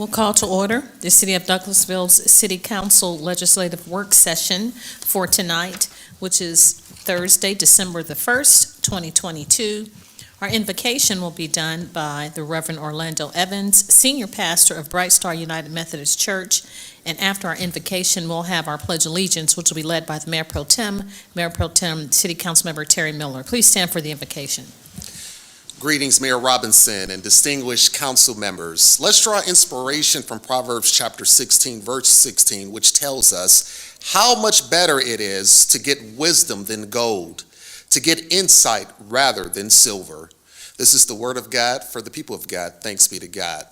We'll call to order the City of Douglasville's City Council Legislative Work Session for tonight, which is Thursday, December the 1st, 2022. Our invocation will be done by the Reverend Orlando Evans, Senior Pastor of Bright Star United Methodist Church. And after our invocation, we'll have our Pledge of Allegiance, which will be led by the Mayor Pro Tem, City Council Member Terry Miller. Please stand for the invocation. Greetings, Mayor Robinson and distinguished council members. Let's draw inspiration from Proverbs chapter 16, verse 16, which tells us how much better it is to get wisdom than gold, to get insight rather than silver. This is the word of God for the people of God. Thanks be to God.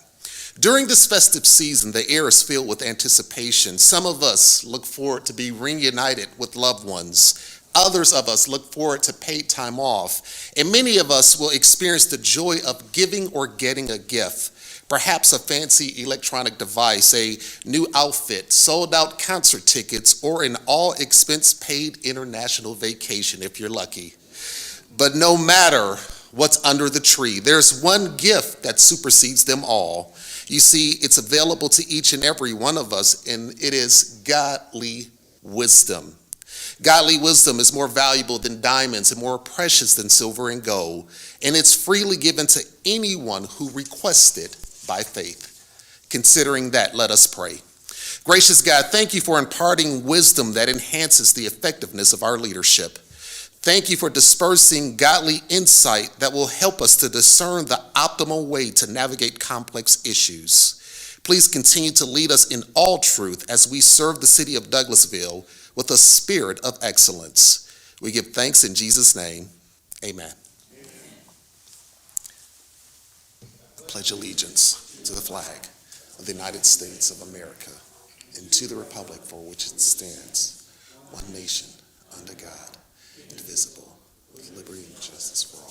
During this festive season, the air is filled with anticipation. Some of us look forward to be reunited with loved ones. Others of us look forward to paid time off, and many of us will experience the joy of giving or getting a gift, perhaps a fancy electronic device, a new outfit, sold out concert tickets, or an all-expense paid international vacation if you're lucky. But no matter what's under the tree, there's one gift that supersedes them all. You see, it's available to each and every one of us, and it is godly wisdom. Godly wisdom is more valuable than diamonds and more precious than silver and gold, and it's freely given to anyone who requests it by faith. Considering that, let us pray. Gracious God, thank you for imparting wisdom that enhances the effectiveness of our leadership. Thank you for dispersing godly insight that will help us to discern the optimal way to navigate complex issues. Please continue to lead us in all truth as we serve the city of Douglasville with a spirit of excellence. We give thanks in Jesus' name. Amen. I pledge allegiance to the flag of the United States of America and to the republic for which it stands, one nation, under God, indivisible, with liberty and justice for all.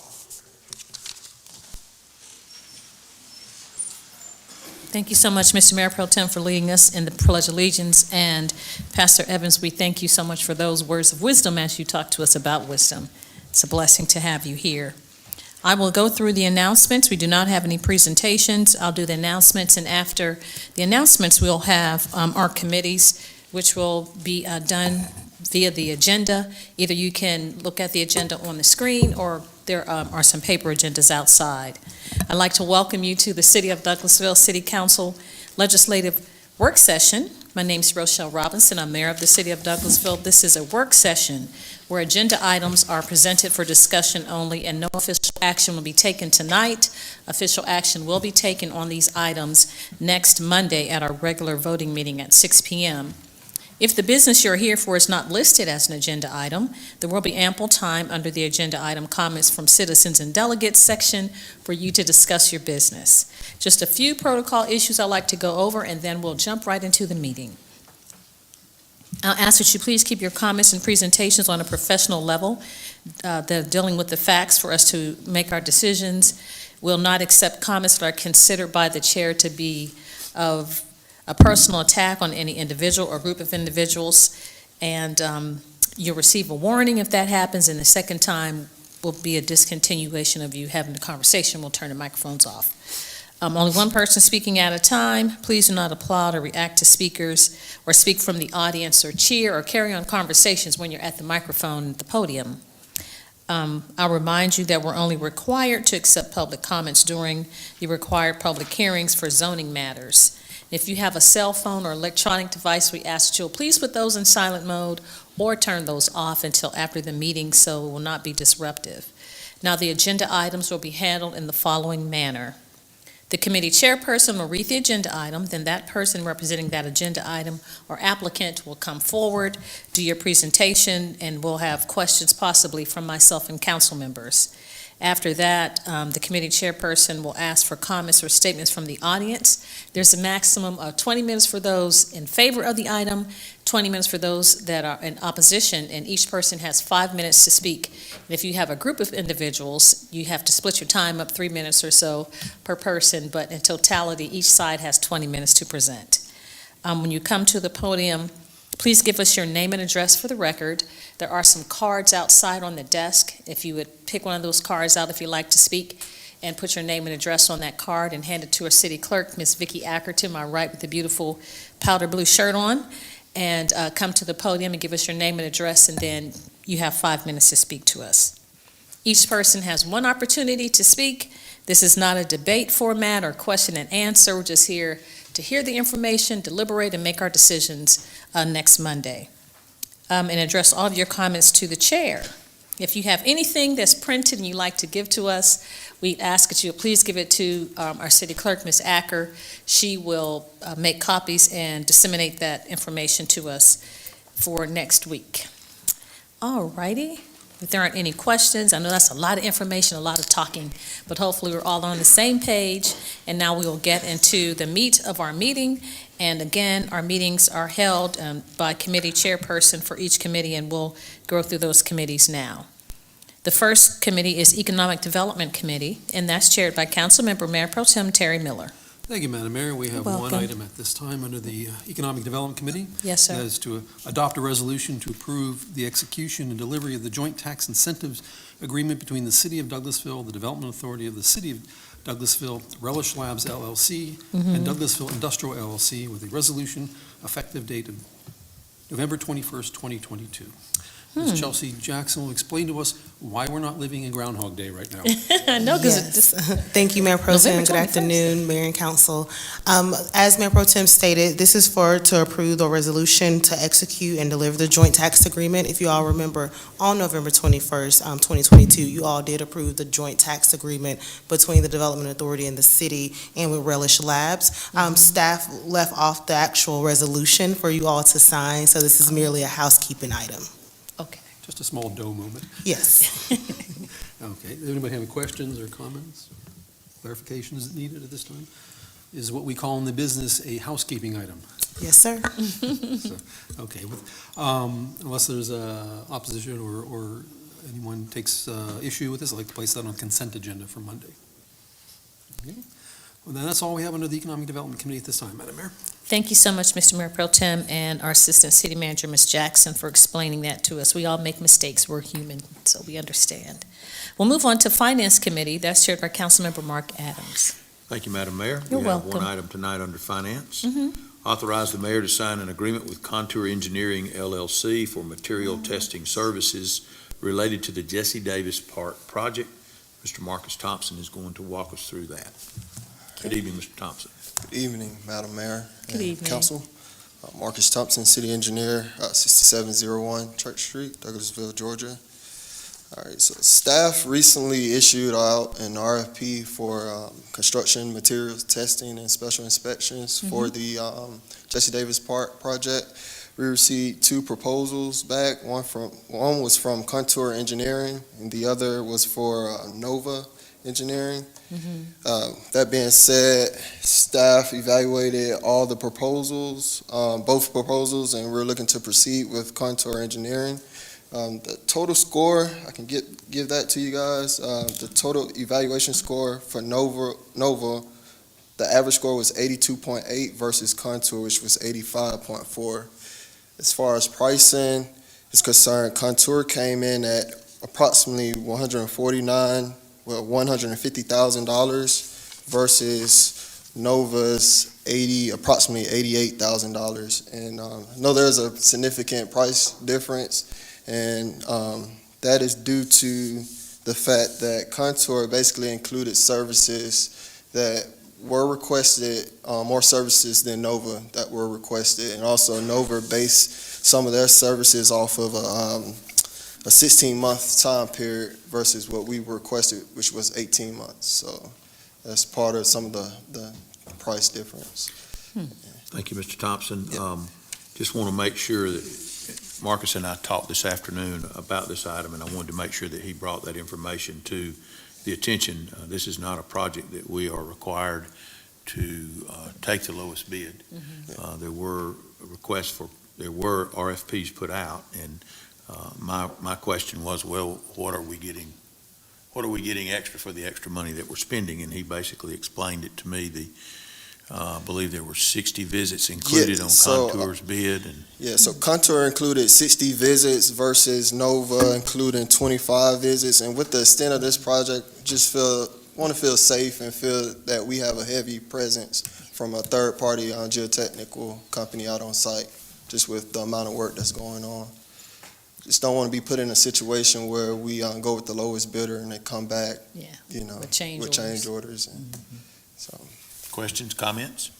Thank you so much, Mr. Mayor Pro Tem, for leading us in the Pledge of Allegiance. And Pastor Evans, we thank you so much for those words of wisdom as you talk to us about wisdom. It's a blessing to have you here. I will go through the announcements. We do not have any presentations. I'll do the announcements, and after the announcements, we'll have our committees, which will be done via the agenda. Either you can look at the agenda on the screen, or there are some paper agendas outside. I'd like to welcome you to the City of Douglasville City Council Legislative Work Session. My name is Rochelle Robinson. I'm Mayor of the City of Douglasville. This is a work session where agenda items are presented for discussion only, and no official action will be taken tonight. Official action will be taken on these items next Monday at our regular voting meeting at 6 p.m. If the business you're here for is not listed as an agenda item, there will be ample time under the agenda item comments from citizens and delegates section for you to discuss your business. Just a few protocol issues I'd like to go over, and then we'll jump right into the meeting. I'll ask that you please keep your comments and presentations on a professional level. They're dealing with the facts for us to make our decisions. We'll not accept comments that are considered by the chair to be of a personal attack on any individual or group of individuals, and you'll receive a warning if that happens, and the second time will be a discontinuation of you having the conversation. We'll turn the microphones off. Only one person speaking at a time. Please do not applaud or react to speakers or speak from the audience or cheer or carry on conversations when you're at the microphone at the podium. I'll remind you that we're only required to accept public comments during the required public hearings for zoning matters. If you have a cell phone or electronic device, we ask that you'll please put those in silent mode or turn those off until after the meeting so it will not be disruptive. Now, the agenda items will be handled in the following manner. The committee chairperson will read the agenda item, then that person representing that agenda item or applicant will come forward, do your presentation, and we'll have questions possibly from myself and council members. After that, the committee chairperson will ask for comments or statements from the audience. There's a maximum of 20 minutes for those in favor of the item, 20 minutes for those that are in opposition, and each person has 5 minutes to speak. And if you have a group of individuals, you have to split your time up 3 minutes or so per person, but in totality, each side has 20 minutes to present. When you come to the podium, please give us your name and address for the record. There are some cards outside on the desk. If you would pick one of those cards out if you'd like to speak. and put your name and address on that card and hand it to our city clerk, Miss Vicki Acker, to my right with the beautiful powder blue shirt on, and come to the podium and give us your name and address, and then you have 5 minutes to speak to us. Each person has one opportunity to speak. This is not a debate format or question and answer. We're just here to hear the information, deliberate, and make our decisions next Monday. And address all of your comments to the chair. If you have anything that's printed and you'd like to give to us, we ask that you please give it to our city clerk, Ms. Acker. She will make copies and disseminate that information to us for next week. All righty. If there aren't any questions, I know that's a lot of information, a lot of talking, but hopefully we're all on the same page, and now we will get into the meat of our meeting. And again, our meetings are held by committee chairperson for each committee, and we'll go through those committees now. The first committee is Economic Development Committee, and that's chaired by Councilmember Mayor Pro Tem Terry Miller. Thank you, Madam Mayor. We have Welcome. one item at this time under the Economic Development Committee. Yes, sir. That is to adopt a resolution to approve the execution and delivery of the joint tax incentives agreement between the City of Douglasville, the Development Authority of the City of Douglasville, Relish Labs LLC, and Douglasville Industrial LLC, with a resolution effective date of November 21st, 2022. Ms. Chelsea Jackson will explain to us why we're not living in Groundhog Day right now. I know, because Yes. Thank you, Mayor Pro Tem. November Good 21st. afternoon, Mayor and Council. As Mayor Pro Tem stated, this is to approve the resolution to execute and deliver the joint tax agreement. If you all remember, on November 21st, 2022, you all did approve the joint tax agreement between the Development Authority and the city and with Relish Labs. Staff left off the actual resolution for you all to sign, so this is merely a housekeeping item. Just a small dough moment. Yes. Okay. Does anybody have any questions or comments? Clarifications needed at this time? Is what we call in the business a housekeeping item. Yes, sir. So, okay. Unless there's opposition or anyone takes issue with this, I'd like to place that on consent agenda for Monday. Okay. Well, then that's all we have under the Economic Development Committee at this time, Madam Mayor. thank you so much, Mr. Mayor Pro Tem, and our Assistant City Manager, Ms. Jackson, for explaining that to us. We all make mistakes. We're human, so we understand. We'll move on to Finance Committee. That's chaired by Councilmember Mark Adams. Thank you, Madam Mayor. You're We have welcome. one item tonight under Finance. Mhm. Authorize the mayor to sign an agreement with Contour Engineering LLC for material testing services related to the Jesse Davis Park project. Mr. Marcus Thompson is going to walk us through that. Good evening, Mr. Thompson. Good evening, Madam Mayor Good and evening. Council. Marcus Thompson, City Engineer, 6701 Church Street, Douglasville, Georgia. All right, so staff recently issued out an RFP for construction materials testing and special inspections for the Jesse Davis Park project. We received 2 proposals back. One was from Contour Engineering, and the other was for Nova Engineering. That being said, staff evaluated all the proposals, both proposals, and we're looking to proceed with Contour Engineering. The total score, I can give that to you guys. The total evaluation score for Nova, the average score was 82.8 versus Contour, which was 85.4. As far as pricing is concerned, Contour came in at approximately $150,000 versus Nova's approximately $88,000. And I know there's a significant price difference, and that is due to the fact that Contour basically included services that were requested, more services than Nova that were requested, and also Nova based some of their services off of a 16-month time period versus what we requested, which was 18 months. So that's part of some of the price difference. Thank you, Mr. Thompson. Yep. Just want to make sure that Marcus and I talked this afternoon about this item, and I wanted to make sure that he brought that information to the attention. This is not a project that we are required to take the lowest bid. There were RFPs put out, and my question was, well, what are we getting extra for the extra money that we're spending? And he basically explained it to me. I believe there were 60 visits included on Contour's bid. So Contour included 60 visits versus Nova including 25 visits. And with the extent of this project, just want to feel safe and feel that we have a heavy presence from a third-party geotechnical company out on site, just with the amount of work that's going on. Just don't want to be put in a situation where we go with the lowest bidder and they come back, Yeah, you know, with change orders. And so, Questions, comments?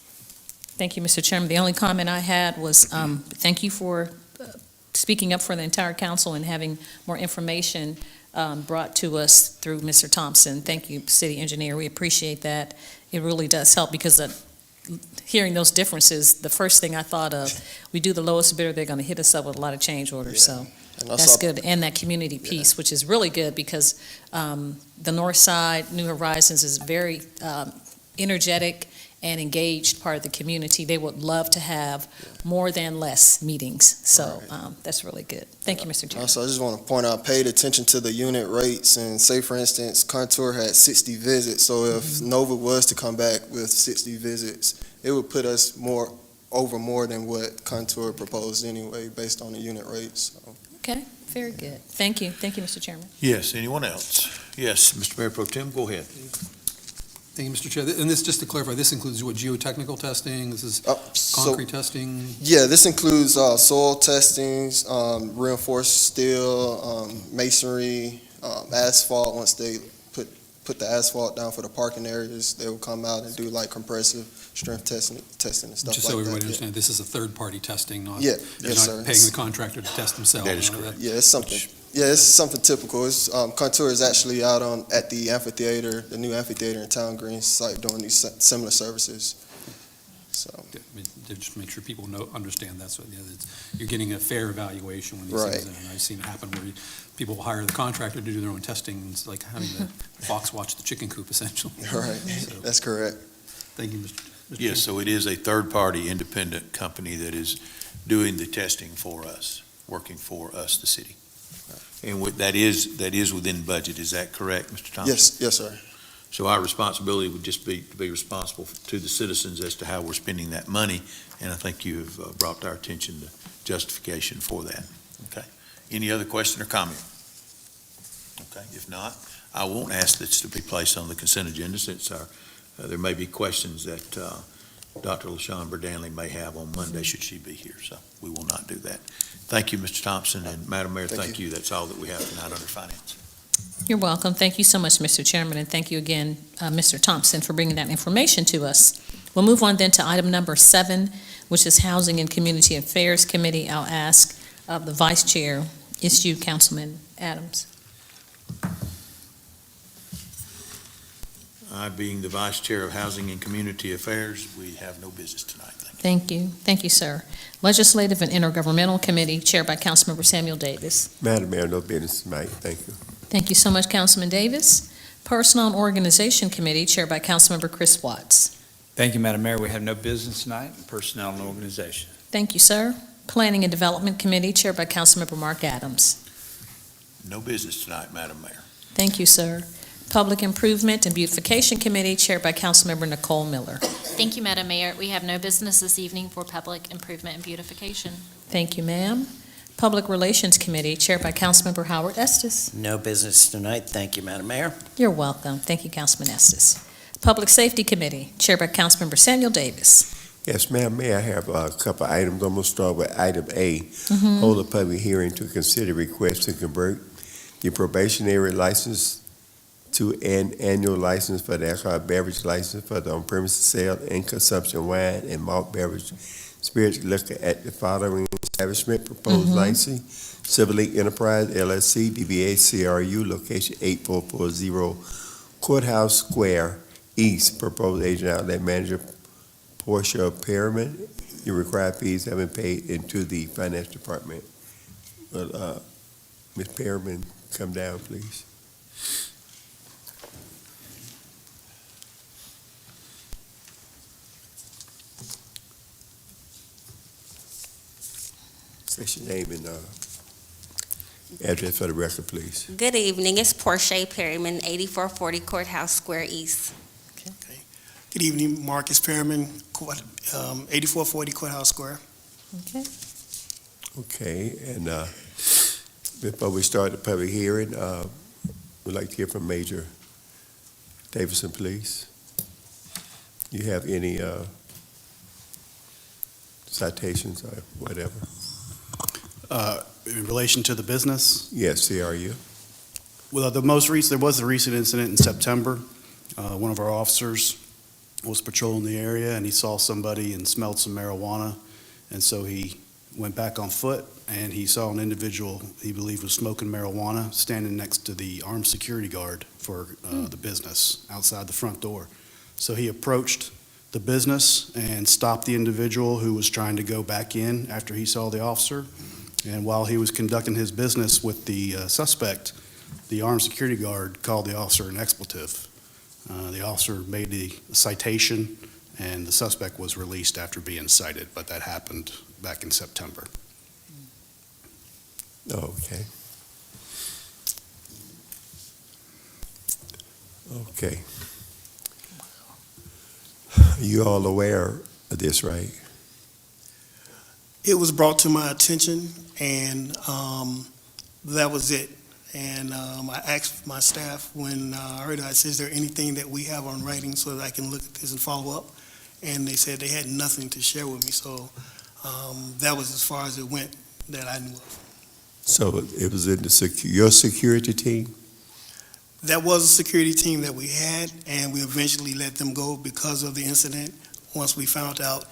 Thank you, Mr. Chairman. The only comment I had was, thank you for speaking up for the entire council and having more information brought to us through Mr. Thompson. Thank you, city engineer. We appreciate that. It really does help because hearing those differences, the first thing I thought of, we do the lowest bidder, they're going to hit us up with a lot of change orders. Yeah. So and that's good. And that community piece, which is really good because the north side, New Horizons, is very energetic and engaged part of the community. They would love to have more than less meetings. So that's really good. Thank you, Mr. Chairman. Also, I just want to point out, paid attention to the unit rates, and say, for instance, Contour had 60 visits, so if Nova was to come back with 60 visits, it would put us more than what Contour proposed anyway, based on the unit rates. So. Okay, very good. Thank you. Thank you, Mr. Chairman. Yes, anyone else? Yes, Mr. Mayor Pro Tem, go ahead. Thank you, Mr. Chair. And this, just to clarify, this includes what, geotechnical testing? This is concrete testing? Yeah, this includes soil testings, reinforced steel, masonry, asphalt. Once they put the asphalt down for the parking areas, they will come out and do like compressive strength testing and stuff like that. Just so everybody understands, this is a third-party testing, not, Yeah, they're yes, not sir. paying the contractor to test themselves. That is You know, correct. Yeah, it's something. Yeah, it's something typical. It's Contour is actually out at the amphitheater, the new amphitheater in Town Green site, doing these similar services. So. Yeah, I mean, to just make sure people understand that's what, you're getting a fair evaluation when these Right. things, and I've seen it happen where people will hire the contractor to do their own testing, and it's like having the fox watch the chicken coop, essentially. Right, So, that's correct. thank you, Mr. Yes, so it is a third-party independent company that is doing the testing for us, working for us, the city. And that is within budget, is that correct, Mr. Thompson? Yes, sir. So our responsibility would just be to be responsible to the citizens as to how we're spending that money, and I think you have brought to our attention the justification for that. Okay. Any other question or comment? Okay, if not, I won't ask this to be placed on the consent agenda since there may be questions that Dr. LaShawn Berdanley may have on Monday should she be here, so we will not do that. Thank you, Mr. Thompson, and Madam Mayor, thank you. That's all that we have tonight under finance. You're welcome. Thank you so much, Mr. Chairman, and thank you again, Mr. Thompson, for bringing that information to us. We'll move on then to item number 7, which is Housing and Community Affairs Committee. I'll ask the Vice Chair, it's you, Councilman Adams. I, being the Vice Chair of Housing and Community Affairs, we have no business tonight. Thank you. Thank you. Thank you, sir. Legislative and Intergovernmental Committee, chaired by Councilmember Samuel Davis. Madam Mayor, no business tonight. Thank you. Thank you so much, Councilman Davis. Personnel and Organization Committee, chaired by Councilmember Chris Watts. Thank you, Madam Mayor. We have no business tonight, personnel and organization. Thank you, sir. Planning and Development Committee, chaired by Councilmember Mark Adams. No business tonight, Madam Mayor. Thank you, sir. Public Improvement and Beautification Committee, chaired by Councilmember Nicole Miller. Thank you, Madam Mayor. We have no business this evening for Public Improvement and Beautification. Thank you, ma'am. Public Relations Committee, chaired by Councilmember Howard Estes. No business tonight. Thank you, Madam Mayor. You're welcome. Thank you, Councilman Estes. Public Safety Committee, chaired by Councilmember Samuel Davis. Yes, Madam Mayor, I have a couple of items. I'm going to start with item A. Hold a public hearing to consider request to convert the probationary license to an annual license for the alcoholic beverage license for the on-premises sale and consumption of wine and malt beverage spirits liquor at the following establishment. Proposed license, Civil League Enterprise LLC, DBA CRU, location 8440 Courthouse Square East. Proposed agent outlet manager Portia Perriman. Your required fees have been paid into the finance department. Will Ms. Perriman come down, please? Say your name and address for the record, please. Good evening. It's Portia Perryman, 8440 Courthouse Square East. Good evening, Marcus Perriman, 8440 Courthouse Square. Okay. Okay, and before we start the public hearing, we'd like to hear from Major Davidson, please. You have any citations or whatever? In relation to the business, Yes, CRU. well, there was a recent incident in September. One of our officers was patrolling the area, and he saw somebody and smelled some marijuana, and so he went back on foot, and he saw an individual he believed was smoking marijuana standing next to the armed security guard for the business outside the front door. So he approached the business and stopped the individual who was trying to go back in after he saw the officer. And while he was conducting his business with the suspect, the armed security guard called the officer an expletive. The officer made the citation, and the suspect was released after being cited, but that happened back in September. Okay. Okay. You all aware of this, right? It was brought to my attention, and that was it. And I asked my staff when I heard it, I said, is there anything that we have on writing so that I can look at this and follow up? And they said they had nothing to share with me, so that was as far as it went that I knew of. So it was in your security team? That was a security team that we had, and we eventually let them go because of the incident. Once we found out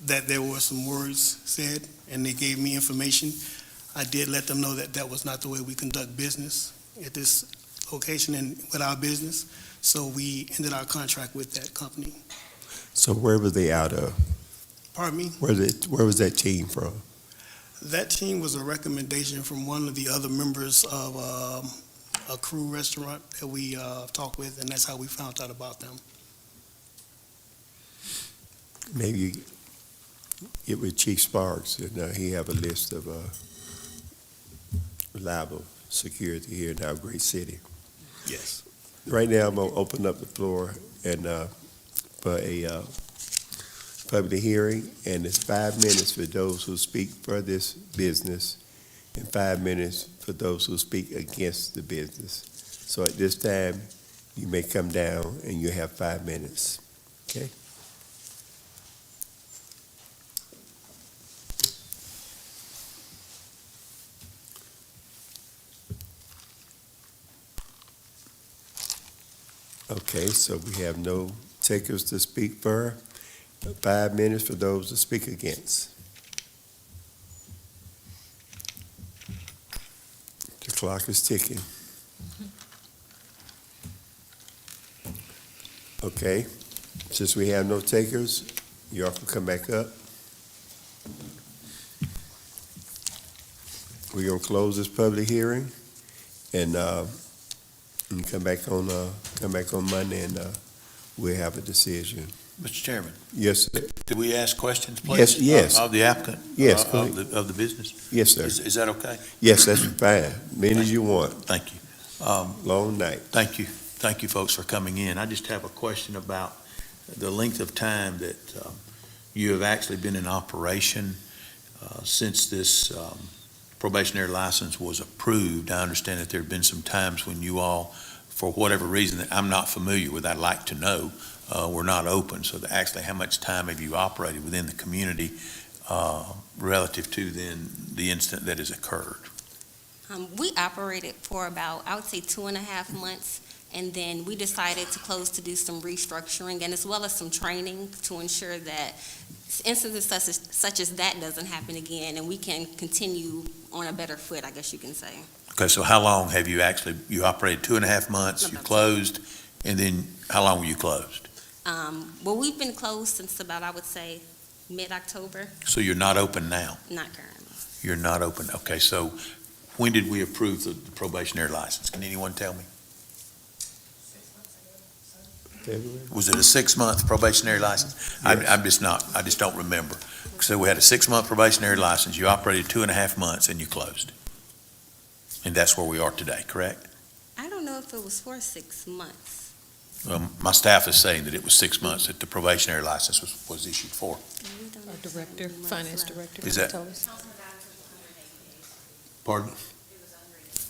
that there were some words said, and they gave me information, I did let them know that that was not the way we conduct business at this location and with our business. So we ended our contract with that company. So where were they out of? Pardon me? Where was that team from? That team was a recommendation from one of the other members of a crew restaurant that we talked with, and that's how we found out about them. Maybe you get with Chief Sparks, and he have a list of reliable security here in our great city. Yes. Right now, I'm going to open up the floor and for a public hearing, and it's 5 minutes for those who speak for this business and 5 minutes for those who speak against the business. So at this time, you may come down and you have 5 minutes. Okay? Okay, so we have no takers to speak for. 5 minutes for those to speak against. The clock is ticking. Okay, since we have no takers, y'all can come back up. We're gonna close this public hearing and come back on Monday and we'll have a decision. Mr. Chairman, Yes, did we ask questions, please? Yes. Of the applicant? Yes, Of go ahead. the business? yes, sir. Is that okay? Yes, that's fine. Many as you want. Thank you. Long night. Thank you. Thank you, folks, for coming in. I just have a question about the length of time that you have actually been in operation since this probationary license was approved. I understand that there have been some times when you all, for whatever reason that I'm not familiar with, I'd like to know, were not open. So actually, how much time have you operated within the community relative to then the incident that has occurred? We operated for about, I would say, 2.5 months, and then we decided to close to do some restructuring and as well as some training to ensure that instances such as that doesn't happen again, and we can continue on a better foot, I guess you can say. Okay, so how long have you you operated 2.5 months, you closed, and then how long were you closed? Well, we've been closed since about, I would say, mid-October. So you're not open now? Not currently. You're not open. Okay, so when did we approve the probationary license? Can anyone tell me? February? Was it a 6-month probationary license? Yes. I just don't remember. So we had a 6-month probationary license, you operated 2.5 months, and you closed. And that's where we are today, correct? I don't know if it was for 6 months. My staff is saying that it was 6 months that the probationary license was issued for. We don't Our have so director, many months finance left. director. Is that- told us. Pardon?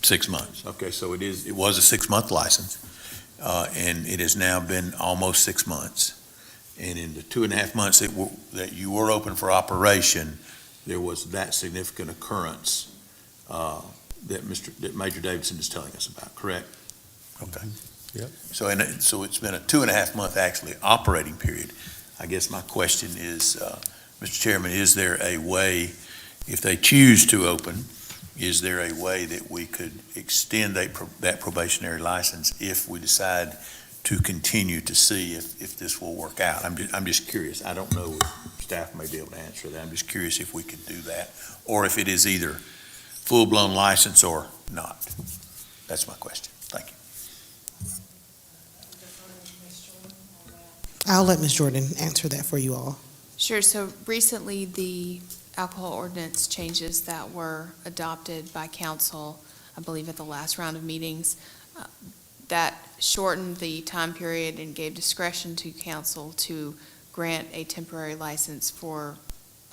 6 months. Okay, so it was a 6-month license. and it has now been almost 6 months. And in the 2.5 months that you were open for operation, there was that significant occurrence that Major Davidson is telling us about, correct? Okay. Yep. So it's been a 2.5 month actually operating period. I guess my question is, Mr. Chairman, is there a way, if they choose to open, is there a way that we could extend that probationary license if we decide to continue to see if this will work out? I'm just curious. I don't know if staff may be able to answer that. I'm just curious if we could do that, or if it is either full-blown license or not. That's my question. Thank you. I'll let Ms. Jordan answer that for you all. Sure. So recently, the alcohol ordinance changes that were adopted by council, I believe at the last round of meetings, that shortened the time period and gave discretion to council to grant a temporary license for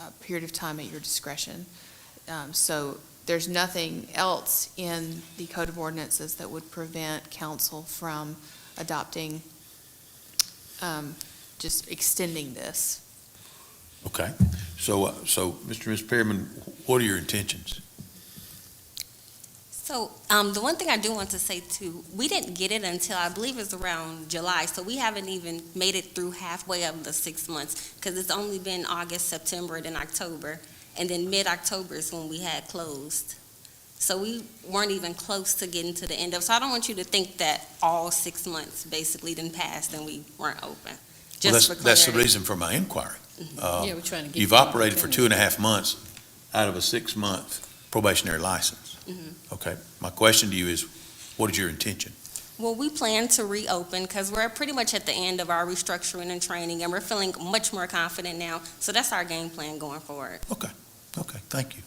a period of time at your discretion. So there's nothing else in the Code of Ordinances that would prevent council from adopting, just extending this. Okay. So, Mr. and Ms. Perryman, what are your intentions? So, the one thing I do want to say too, we didn't get it until I believe it's around July, so we haven't even made it through halfway of the 6 months, because it's only been August, September, then October, and then mid-October is when we had closed. So we weren't even close to getting to the end of, so I don't want you to think that all 6 months basically didn't pass and we weren't open. Well, Just for that's the clarity. reason for my inquiry. Yeah, we're trying to get. You've operated for 2.5 months out of a 6-month probationary license. Okay. My question to you is, what is your intention? Well, we plan to reopen because we're pretty much at the end of our restructuring and training, and we're feeling much more confident now. So that's our game plan going forward. Okay, thank you.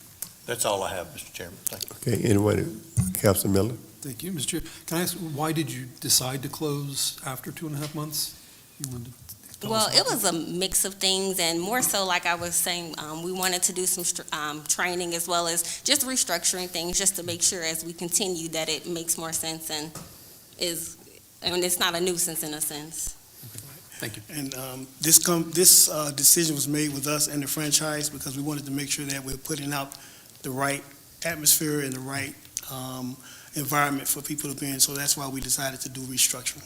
That's all I have, Mr. Chairman. Thank you. Okay, anyone, Councilman Miller? Thank you, Mr. Chair. Can I ask, why did you decide to close after 2.5 months? You wanted to tell us Well, it about was a mix of things, and more so, like I was saying, we wanted to do some training as well as just restructuring things, just to make sure as we continue that it makes more sense and it's not a nuisance in a sense. Thank you. And this decision was made with us and the franchise because we wanted to make sure that we're putting out the right atmosphere and the right environment for people to be in. So that's why we decided to do restructuring.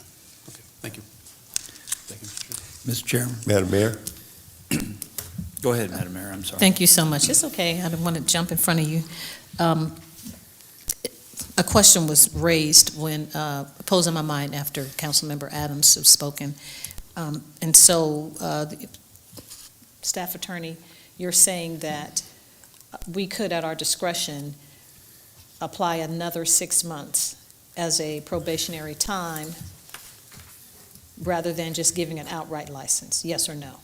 Okay, thank you. Thank you, Mr. Mr. Chair. Chairman. Madam Mayor? Go ahead, Madam Mayor, I'm sorry. Thank you so much. It's okay. I didn't want to jump in front of you. A question was raised when, posed in my mind after Councilmember Adams has spoken. And so, Staff Attorney, you're saying that we could, at our discretion, apply another 6 months as a probationary time rather than just giving an outright license, yes or no?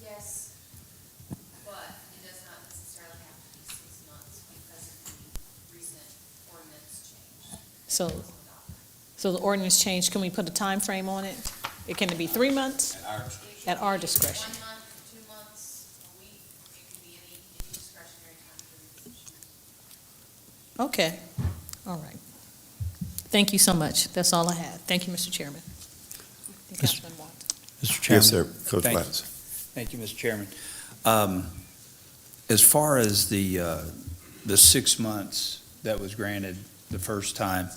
Yes, but it does not necessarily have to be 6 months because of the recent ordinance change. So the ordinance change, can we put a time frame on it? Can it be 3 months? At our discretion. 1 month, 2 months, a week, it could be any discretionary time period. Okay, all right. Thank you so much. That's all I had. Thank you, Mr. Chairman. Councilman Watt. Mr. Chairman. Yes, sir. Coach Thank- Watts. Thank you, Mr. Chairman. As far as the 6 months that was granted the first time,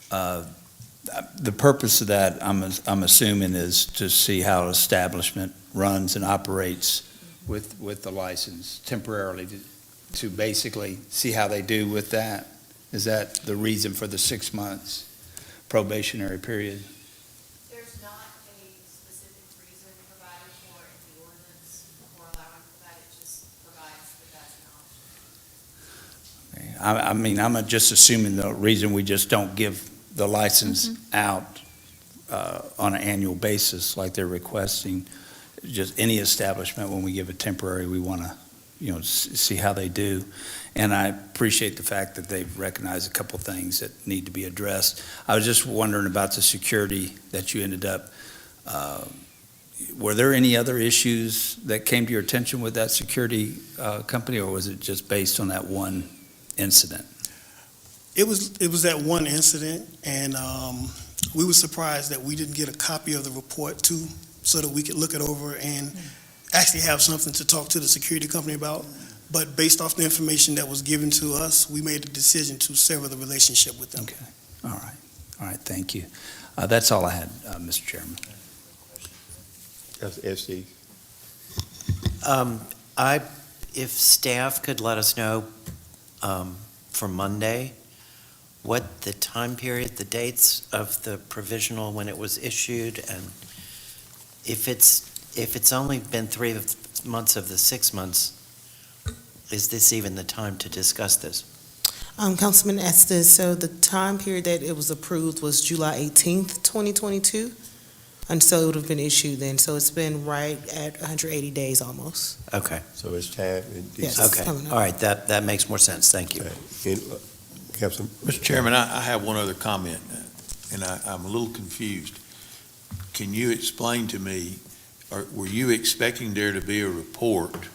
the purpose of that, I'm assuming, is to see how an establishment runs and operates with the license temporarily, to basically see how they do with that. Is that the reason for the 6 months probationary period? There's not a specific reason provided for in the ordinance for allowing for that, it just provides that that's an option. I mean, I'm just assuming the reason we just don't give the license out on an annual basis like they're requesting, just any establishment, when we give a temporary, we want to, see how they do. And I appreciate the fact that they've recognized a couple things that need to be addressed. I was just wondering about the security that you ended up, were there any other issues that came to your attention with that security company, or was it just based on that one incident? It was that one incident, and we were surprised that we didn't get a copy of the report too, so that we could look it over and actually have something to talk to the security company about. But based off the information that was given to us, we made the decision to sever the relationship with them. Okay, all right, thank you. That's all I had, Mr. Chairman. That's SC. If staff could let us know for Monday, what the time period, the dates of the provisional when it was issued, and if it's only been 3 months of the 6 months, is this even the time to discuss this? Councilman Estes, so the time period that it was approved was July 18th, 2022, and so it would have been issued then. So it's been right at 180 days almost. Okay, So it's time. Yes. okay, coming up. all right, that makes more sense, thank you. Councilman, Mr. Chairman, I have one other comment, and I'm a little confused. Can you explain to me, or were you expecting there to be a report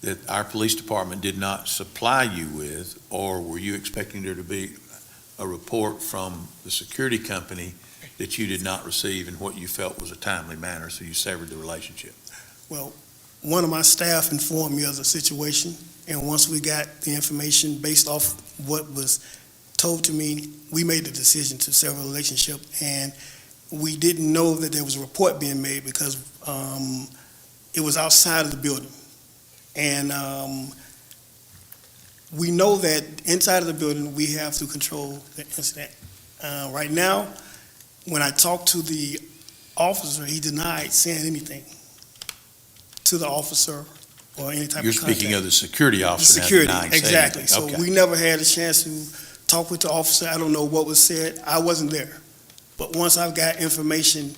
that our police department did not supply you with, or were you expecting there to be a report from the security company that you did not receive in what you felt was a timely manner, so you severed the relationship? Well, one of my staff informed me of the situation, and once we got the information based off what was told to me, we made the decision to sever the relationship, and we didn't know that there was a report being made because it was outside of the building. And we know that inside of the building, we have to control the incident. Right now, when I talked to the officer, he denied saying anything to the officer or any type You're of contact. speaking of the security The officer. now security, denying saying exactly. anything. So Okay. we never had a chance to talk with the officer. I don't know what was said. I wasn't there. But once I've got information,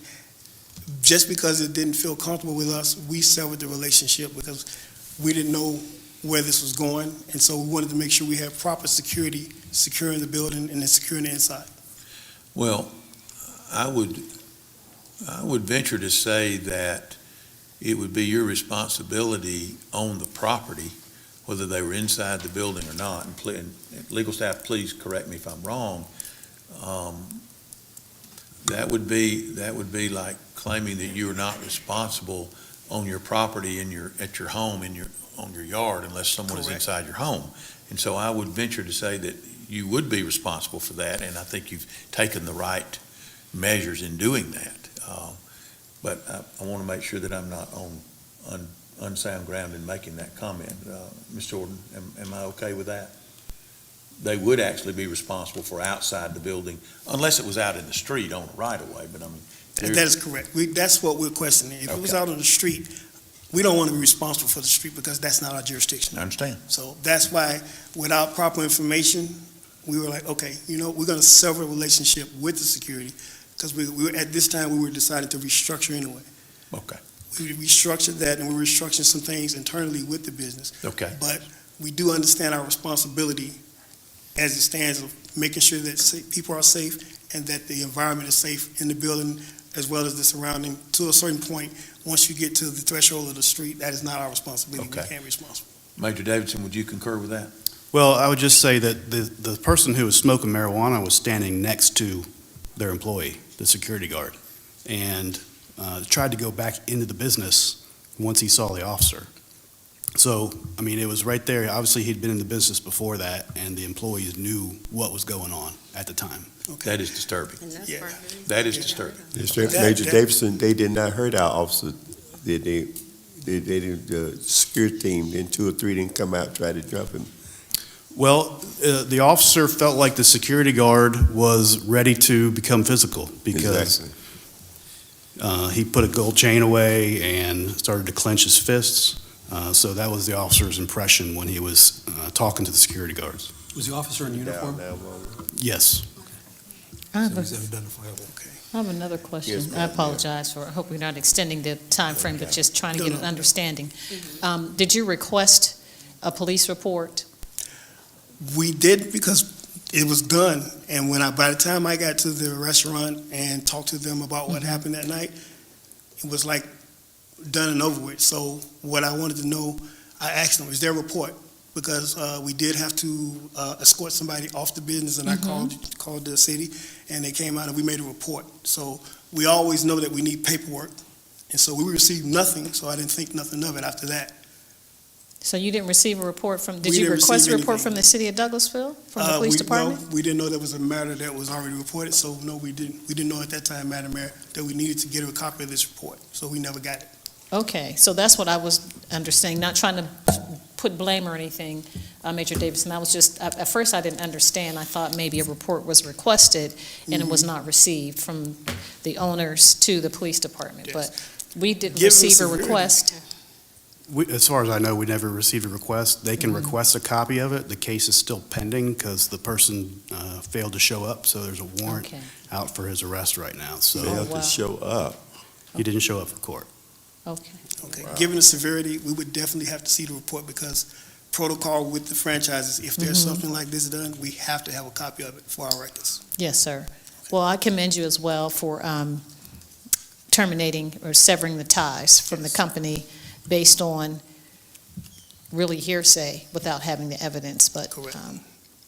just because it didn't feel comfortable with us, we severed the relationship because we didn't know where this was going. And so we wanted to make sure we had proper security, securing the building and then securing the inside. Well, I would venture to say that it would be your responsibility on the property, whether they were inside the building or not. And legal staff, please correct me if I'm wrong. That would be like claiming that you are not responsible on your property at your home on your yard unless someone is Correct. inside your home. And so I would venture to say that you would be responsible for that, and I think you've taken the right measures in doing that. But I want to make sure that I'm not on unsound ground in making that comment. Ms. Jordan, am I okay with that? They would actually be responsible for outside the building, unless it was out in the street on the right-of-way, but I mean. That is correct. That's what we're questioning. If it was Okay. out on the street, we don't want to be responsible for the street because that's not our jurisdiction. I understand. So that's why, without proper information, we were like, okay, we're going to sever a relationship with the security because at this time, we were deciding to restructure anyway. Okay. We restructured that, and we're restructuring some things internally with the business. Okay. But we do understand our responsibility as it stands of making sure that people are safe and that the environment is safe in the building as well as the surrounding. To a certain point, once you get to the threshold of the street, that is not our responsibility. Okay. We can't be responsible. Major Davidson, would you concur with that? Well, I would just say that the person who was smoking marijuana was standing next to their employee, the security guard, and tried to go back into the business once he saw the officer. So, I mean, it was right there. Obviously, he'd been in the business before that, and the employees knew what was going on at the time. That is disturbing. Yeah. That is disturbing. Major Davidson, they did not hurt our officer. The security team, then 2 or 3 didn't come out and try to jump him. Well, the officer felt like the security guard was ready to become physical because Exactly. he put a gold chain away and started to clench his fists. So that was the officer's impression when he was talking to the security guards. Was the officer in uniform? Yes. I So have he's identifiable. I have another question. Yes, I ma'am. apologize I hope we're not extending the time frame, but just trying to get an No. understanding. Did you request a police report? We did because it was done, and by the time I got to the restaurant and talked to them about what happened that night, it was like done and over with. So what I wanted to know, I asked them, is there a report? because we did have to escort somebody off the business, and I called the city, and they came out and we made a report. So we always know that we need paperwork, and so we received nothing, so I didn't think nothing of it after that. So you didn't receive a report from, did We you didn't request a receive report anything. from the city of Douglasville, from the police department? No, we didn't know there was a matter that was already reported, so no, we didn't. We didn't know at that time, Madam Mayor, that we needed to get a copy of this report, so we never got it. Okay, so that's what I was understanding, not trying to put blame or anything, Major Davidson. I was just, at first I didn't understand. I thought maybe a report was requested and it was not received from the owners to the police department. Yes. But we didn't Given the receive a severity- request. As far as I know, we never received a request. They can request a copy of it. The case is still pending because the person failed to show up, so there's a warrant Okay. out for his arrest right now. So Failed wow. to show up. he didn't show up for court. Okay. Okay, given the severity, we would definitely have to see the report, because protocol with the franchises, if there's something like this done, we have to have a copy of it for our records. Yes, sir. Well, I commend you as well for terminating or severing the ties from the company based on really hearsay without having the evidence. But Correct.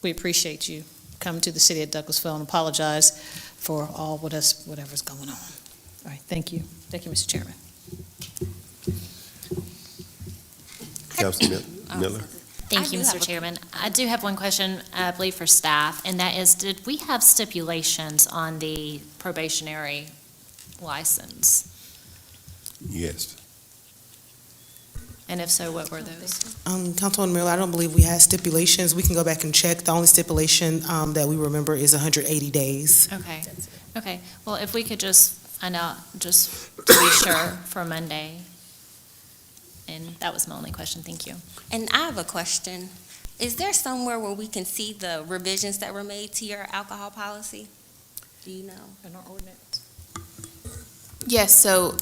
we appreciate you coming to the city of Douglasville and apologize for all whatever's going on. All right, thank you. Thank you, Mr. Chairman. Councilman Miller? Thank I you, do have Mr. a- Chairman. I do have one question, I believe, for staff, and that is, did we have stipulations on the probationary license? Yes. And if so, what were those? Councilwoman Miller, I don't believe we had stipulations. We can go back and check. The only stipulation that we remember is 180 days. Okay, okay. Well, if we could just find out, just to be sure, for Monday. And that was my only question. Thank you. And I have a question. Is there somewhere where we can see the revisions that were made to your alcohol policy? Do you know? In our ordinance. Yes, so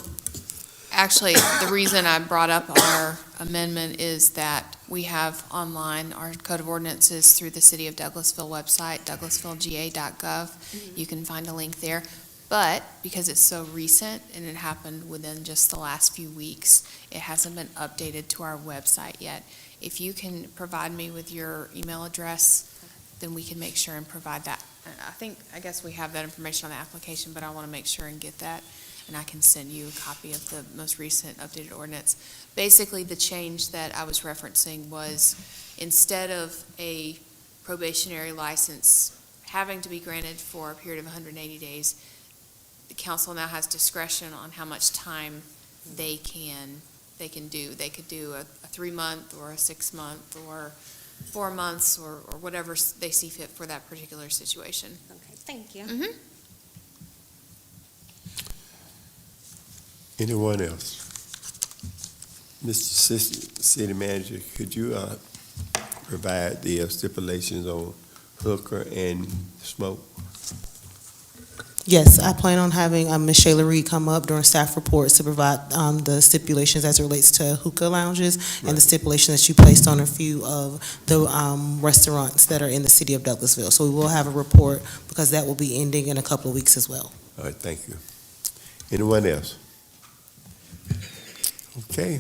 actually, the reason I brought up our amendment is that we have online our code of ordinances through the City of Douglasville website, douglasvillega.gov. You can find a link there. But because it's so recent and it happened within just the last few weeks, it hasn't been updated to our website yet. If you can provide me with your email address, then we can make sure and provide that. I guess we have that information on the application, but I want to make sure and get that, and I can send you a copy of the most recent updated ordinance. Basically, the change that I was referencing was, instead of a probationary license having to be granted for a period of 180 days, the council now has discretion on how much time they can do. They could do a 3-month or a 6-month or 4 months or whatever they see fit for that particular situation. Okay, thank you. Anyone else? Mr. City Manager, could you provide the stipulations on hookah and smoke? Yes, I plan on having Ms. Shayla Reed come up during staff reports to provide the stipulations as it relates to hookah lounges and the stipulation that you placed on a few of the restaurants that are in the city of Douglasville. So we will have a report, because that will be ending in a couple of weeks as well. All right, thank you. Anyone else? Okay.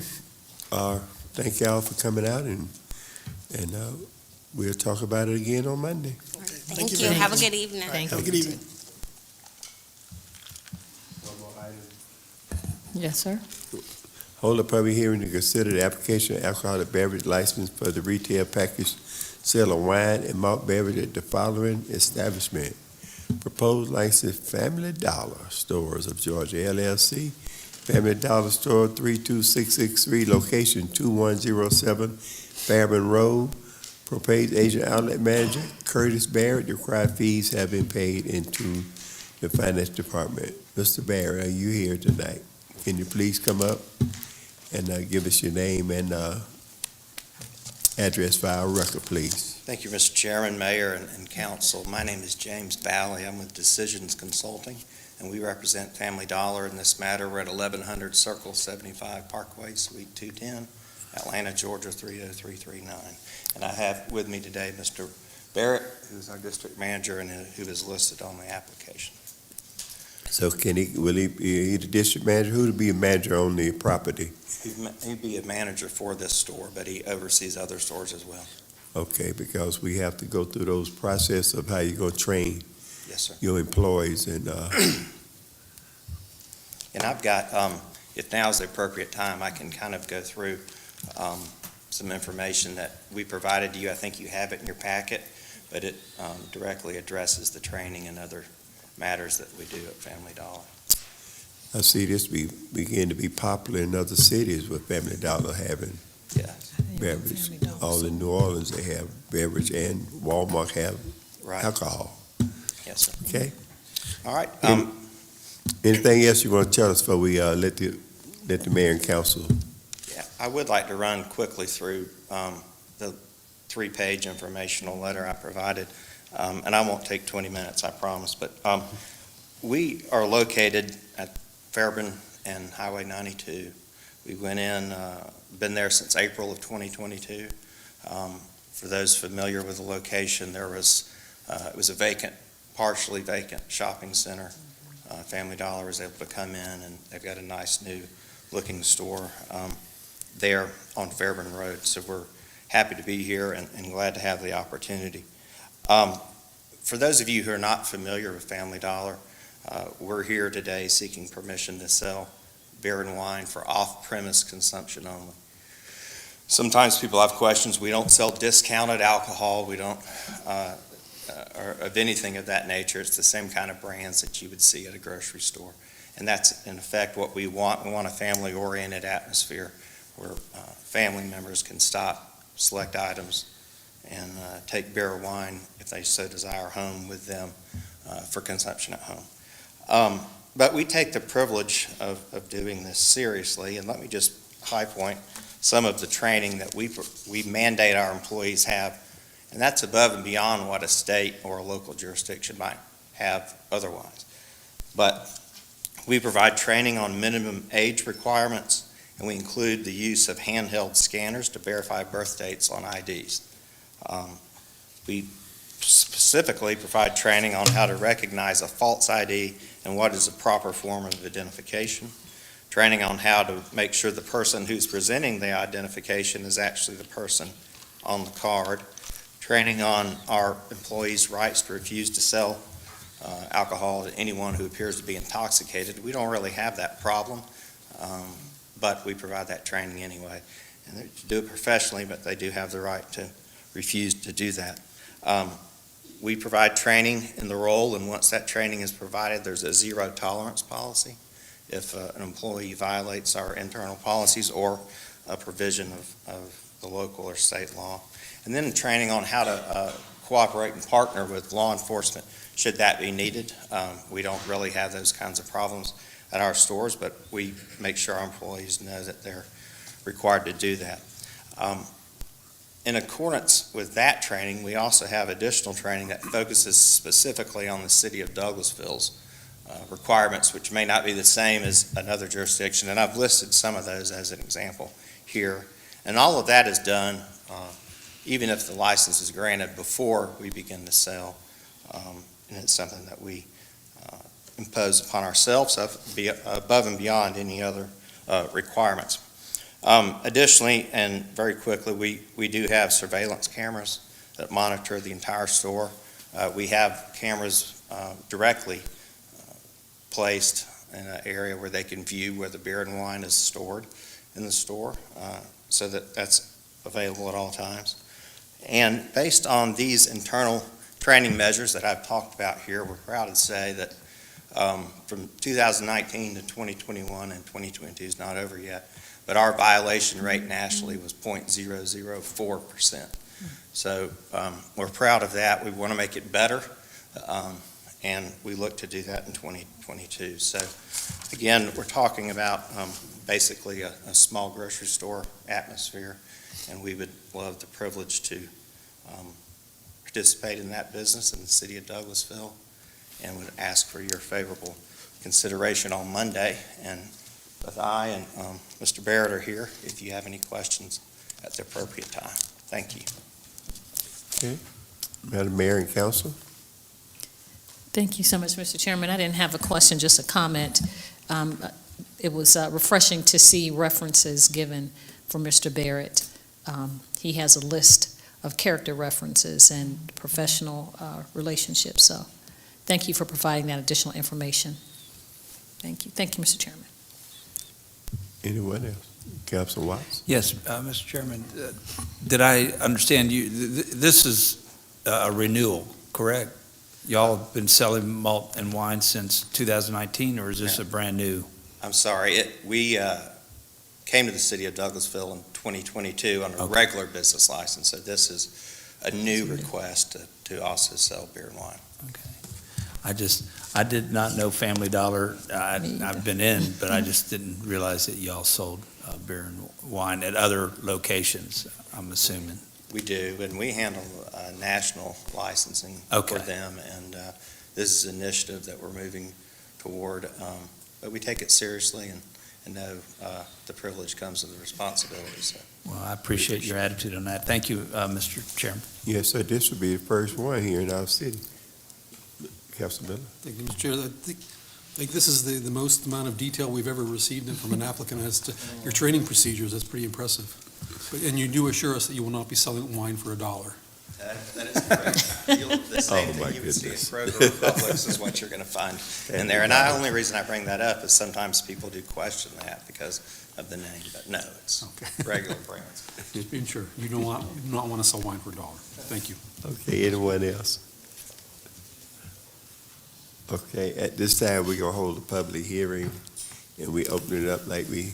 Thank y'all for coming out, and we'll talk about it again on Monday. Thank you. very Have a much. good evening. Thank Have a you. good evening. Yes, sir. Hold a public hearing to consider the application of alcoholic beverage license for the retail package sale of wine and malt beverage at the following establishment. Proposed license, Family Dollar Stores of Georgia LLC, Family Dollar Store 32663, location 2107 Fairburn Road. Proposed agent outlet manager, Curtis Barrett. The required fees have been paid into the finance department. Mr. Barrett, are you here tonight? Can you please come up and give us your name and address for our record, please? Thank you, Mr. Chairman, Mayor, and Council. My name is James Bally. I'm with Decisions Consulting, and we represent Family Dollar in this matter. We're at 1100 Circle 75 Parkway, Suite 210, Atlanta, Georgia 30339. And I have with me today Mr. Barrett, who's our district manager and who is listed on the application. So will he be the district manager? Who to be a manager on the property? He'd be a manager for this store, but he oversees other stores as well. Okay, because we have to go through those process of how you're gonna train Yes, sir. your employees and, And I've got, if now's the appropriate time, I can kind of go through some information that we provided to you. I think you have it in your packet, but it directly addresses the training and other matters that we do at Family Dollar. I see this begin to be popular in other cities with Family Dollar having Yes. beverage. All in New Orleans, they have beverage, and Walmart have Right. alcohol. Yes, sir. Okay? All right. Anything else you want to tell us before we let the mayor and council? Yeah, I would like to run quickly through the 3-page informational letter I provided, and I won't take 20 minutes, I promise, but we are located at Fairburn and Highway 92. We went in, been there since April of 2022. For those familiar with the location, it was a vacant, partially vacant shopping center. Family Dollar was able to come in, and they've got a nice new looking store there on Fairburn Road. So we're happy to be here and glad to have the opportunity. For those of you who are not familiar with Family Dollar, we're here today seeking permission to sell beer and wine for off-premise consumption only. Sometimes people have questions. We don't sell discounted alcohol. We don't, or of anything of that nature. It's the same kind of brands that you would see at a grocery store. And that's, in effect, what we want. We want a family-oriented atmosphere where family members can stop, select items, and take beer or wine, if they so desire, home with them for consumption at home. But we take the privilege of doing this seriously, and let me just high point some of the training that we mandate our employees have, and that's above and beyond what a state or a local jurisdiction might have otherwise. But we provide training on minimum age requirements, and we include the use of handheld scanners to verify birth dates on IDs. We specifically provide training on how to recognize a false ID and what is a proper form of identification, training on how to make sure the person who's presenting the identification is actually the person on the card, training on our employees' rights to refuse to sell alcohol to anyone who appears to be intoxicated. We don't really have that problem, but we provide that training anyway. And they do it professionally, but they do have the right to refuse to do that. We provide training in the role, and once that training is provided, there's a zero tolerance policy if an employee violates our internal policies or a provision of the local or state law. And then training on how to cooperate and partner with law enforcement should that be needed. We don't really have those kinds of problems at our stores, but we make sure our employees know that they're required to do that. In accordance with that training, we also have additional training that focuses specifically on the city of Douglasville's requirements, which may not be the same as another jurisdiction, and I've listed some of those as an example here. And all of that is done even if the license is granted before we begin to sell, and it's something that we impose upon ourselves above and beyond any other requirements. Additionally, and very quickly, we do have surveillance cameras that monitor the entire store. We have cameras directly placed in an area where they can view where the beer and wine is stored in the store, so that that's available at all times. And based on these internal training measures that I've talked about here, we're proud to say that from 2019 to 2021, and 2022 is not over yet, but our violation rate nationally was 0.004%. So we're proud of that. We want to make it better, and we look to do that in 2022. So again, we're talking about basically a small grocery store atmosphere, and we would love the privilege to participate in that business in the city of Douglasville, and would ask for your favorable consideration on Monday. And both I and Mr. Barrett are here if you have any questions at the appropriate time. Thank you. Okay. Madam Mayor and Council? Thank you so much, Mr. Chairman. I didn't have a question, just a comment. It was refreshing to see references given for Mr. Barrett. He has a list of character references and professional relationships, so thank you for providing that additional information. Thank you. Thank you, Mr. Chairman. Anyone else? Councilman Watts? Yes, Mr. Chairman, did I understand you, this is a renewal, correct? Y'all have been selling malt and wine since 2019, or is this a brand new? I'm sorry, we came to the city of Douglasville in 2022 on a Okay. regular business license, so this is a new request to also sell beer and wine. I did not know Family Dollar, Me I've been in, but I just didn't realize that y'all sold beer and wine at other locations, I'm assuming. We do, and we handle national licensing Okay. for them, and this is an initiative that we're moving toward, but we take it seriously and know the privilege comes with the responsibility, so. Well, I appreciate your attitude on that. Thank you, Mr. Chairman. Yes, sir, this will be the first one here in our city. Councilman Miller? Thank you, Mr. Chair. I think this is the most amount of detail we've ever received from an applicant as to your training procedures. That's pretty impressive. And you do assure us that you will not be selling wine for $1. That is correct. The same Oh, my thing you would see goodness. at Kroger or Publix is what you're going to find in there. And the only reason I bring that up is sometimes people do question that because of the name, but no, it's regular brands. Just being sure. You do not want to sell wine for $1. Thank you. Okay, anyone else? Okay, at this time, we're gonna hold a public hearing, and we open it up like we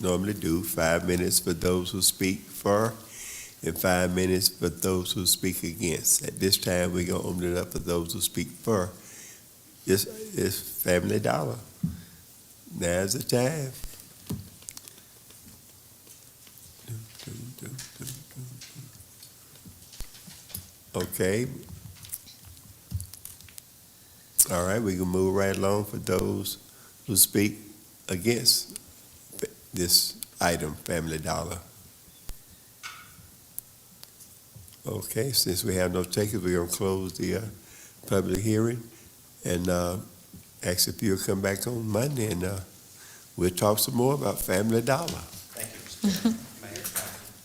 normally do, 5 minutes for those who speak for, and 5 minutes for those who speak against. At this time, we're gonna open it up for those who speak for. It's Family Dollar. Now's the time. Okay. All right, we can move right along for those who speak against this item, Family Dollar. Okay, since we have no takers, we're gonna close the public hearing and ask if you'll come back on Monday and we'll talk some more about Family Dollar. Thank you, Mr. Chairman.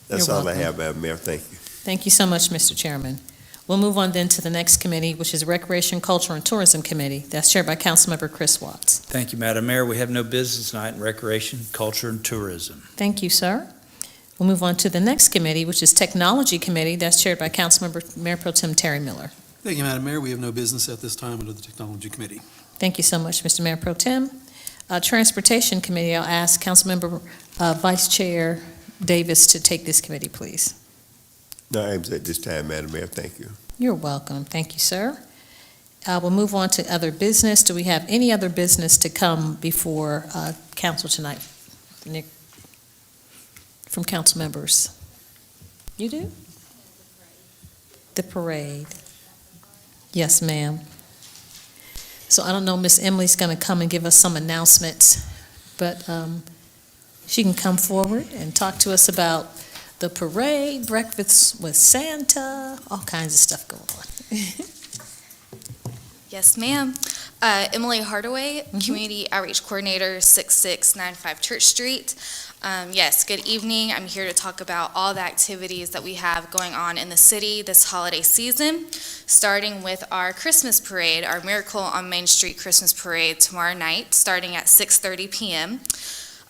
That's You're all I welcome. have, Madam Mayor. Thank you. Thank you so much, Mr. Chairman. We'll move on then to the next committee, which is Recreation, Culture, and Tourism Committee. That's chaired by Councilmember Chris Watts. Thank you, Madam Mayor. We have no business tonight in Recreation, Culture, and Tourism. Thank you, sir. We'll move on to the next committee, which is Technology Committee. That's chaired by Councilmember Mayor Pro Tem Terry Miller. Thank you, Madam Mayor. We have no business at this time under the Technology Committee. Thank you so much, Mr. Mayor Pro Tem. Transportation Committee, I'll ask Councilmember Vice Chair Davis to take this committee, please. No items at this time, Madam Mayor. Thank you. You're welcome. Thank you, sir. We'll move on to other business. Do we have any other business to come before council tonight? Nick, from council members? You do? The parade. Yes, ma'am. So I don't know, Miss Emily's going to come and give us some announcements, but she can come forward and talk to us about the parade, breakfast with Santa, all kinds of stuff going on. Yes, ma'am. Emily Hardaway, Community Outreach Coordinator, 6695 Church Street. Yes, good evening. I'm here to talk about all the activities that we have going on in the city this holiday season, starting with our Christmas parade, our Miracle on Main Street Christmas Parade tomorrow night, starting at 6:30 p.m.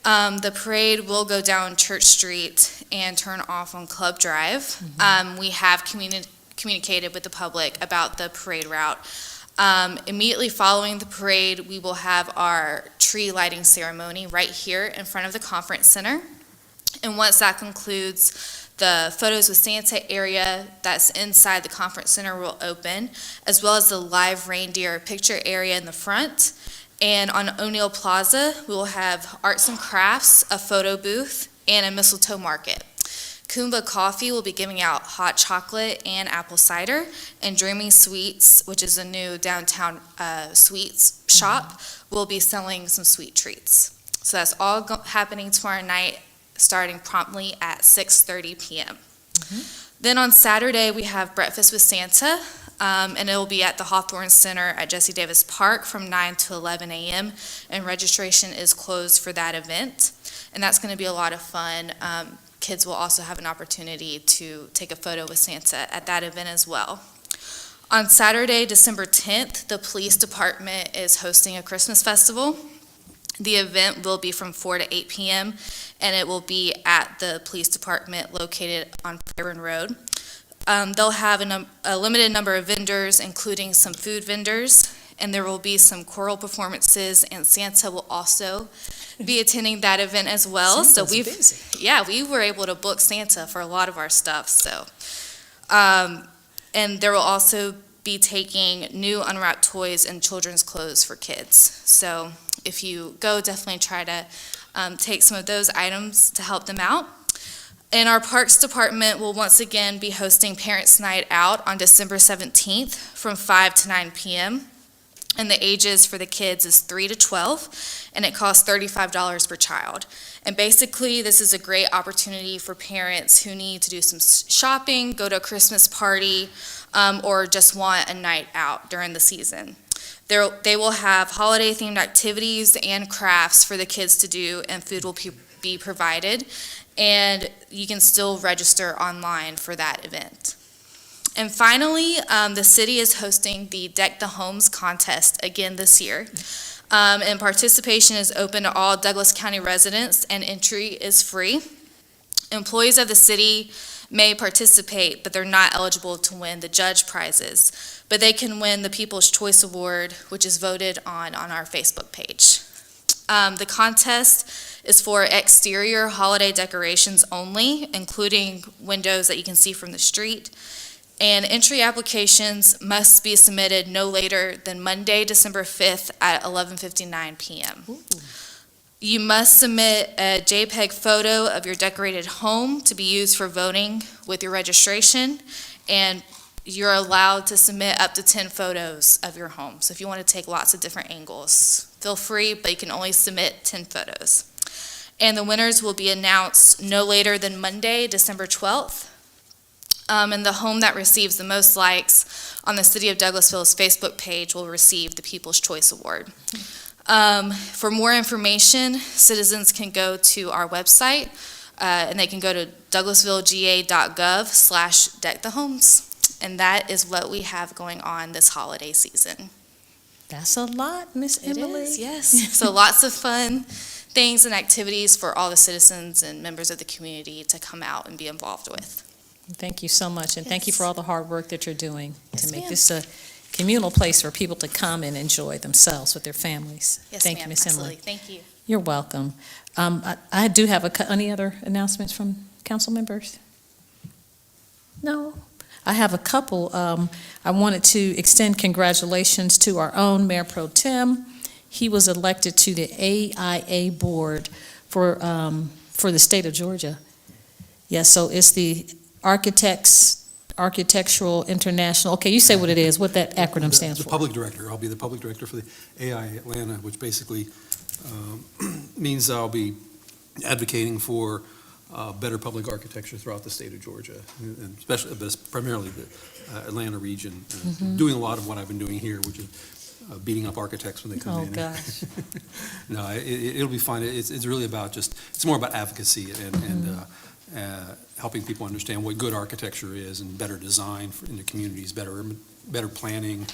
The parade will go down Church Street and turn off on Club Drive. We have communicated with the public about the parade route. Immediately following the parade, we will have our tree lighting ceremony right here in front of the conference center. And once that concludes, the Photos with Santa area that's inside the conference center will open, as well as the live reindeer picture area in the front. And on O'Neill Plaza, we will have arts and crafts, a photo booth, and a mistletoe market. Kumba Coffee will be giving out hot chocolate and apple cider, and Dreaming Sweets, which is a new downtown sweets shop, will be selling some sweet treats. So that's all happening tomorrow night, starting promptly at 6:30 p.m. Then on Saturday, we have Breakfast with Santa. and it will be at the Hawthorne Center at Jesse Davis Park from 9 to 11 a.m., and registration is closed for that event, and that's going to be a lot of fun. Kids will also have an opportunity to take a photo with Santa at that event as well. On Saturday, December 10th, the police department is hosting a Christmas festival. The event will be from 4 to 8 p.m., and it will be at the police department located on Fairburn Road. They'll have a limited number of vendors, including some food vendors, and there will be some choral performances, and Santa will also be attending that event as well. Santa's busy. Yeah, we were able to book Santa for a lot of our stuff, so. And there will also be taking new unwrapped toys and children's clothes for kids. So if you go, definitely try to take some of those items to help them out. And our Parks Department will once again be hosting Parents' Night Out on December 17th from 5 to 9 p.m. And the ages for the kids is 3 to 12, and it costs $35 per child. And basically, this is a great opportunity for parents who need to do some shopping, go to a Christmas party, or just want a night out during the season. They will have holiday-themed activities and crafts for the kids to do, and food will be provided. And you can still register online for that event. And finally, the city is hosting the Deck the Homes contest again this year. And participation is open to all Douglas County residents, and entry is free. Employees of the city may participate, but they're not eligible to win the judge prizes. But they can win the People's Choice Award, which is voted on our Facebook page. The contest is for exterior holiday decorations only, including windows that you can see from the street. And entry applications must be submitted no later than Monday, December 5th at 11:59 p.m. Ooh. You must submit a JPEG photo of your decorated home to be used for voting with your registration, and you're allowed to submit up to 10 photos of your home. So if you want to take lots of different angles, feel free, but you can only submit 10 photos. And the winners will be announced no later than Monday, December 12th. And the home that receives the most likes on the City of Douglasville's Facebook page will receive the People's Choice Award. For more information, citizens can go to our website, and they can go to douglasvillega.gov/deckthehomes. And that is what we have going on this holiday season. That's a lot, Miss Emily. It is, yes. So lots of fun things and activities for all the citizens and members of the community to come out and be involved with. Thank you so much, and thank you Yes. for all the hard work that you're doing Yes, to make ma'am. this a communal place for people to come and enjoy themselves with their families. Yes, Thank you, ma'am, Miss absolutely. Emily. Thank you. You're welcome. I do have any other announcements from council members? No? I have a couple. I wanted to extend congratulations to our own Mayor Pro Tem. He was elected to the AIA board for the state of Georgia. Yeah, so it's the Architectural International. Okay, you say what it is, what that acronym stands The for. public director. I'll be the public director for the AI Atlanta, which basically means I'll be advocating for better public architecture throughout the state of Georgia, and especially, but primarily the Atlanta region, doing a lot of what I've been doing here, which is beating up architects when they come in. Oh, gosh. No, it'll be fine. It's really about it's more about advocacy and helping people understand what good architecture is and better design in the communities, better planning,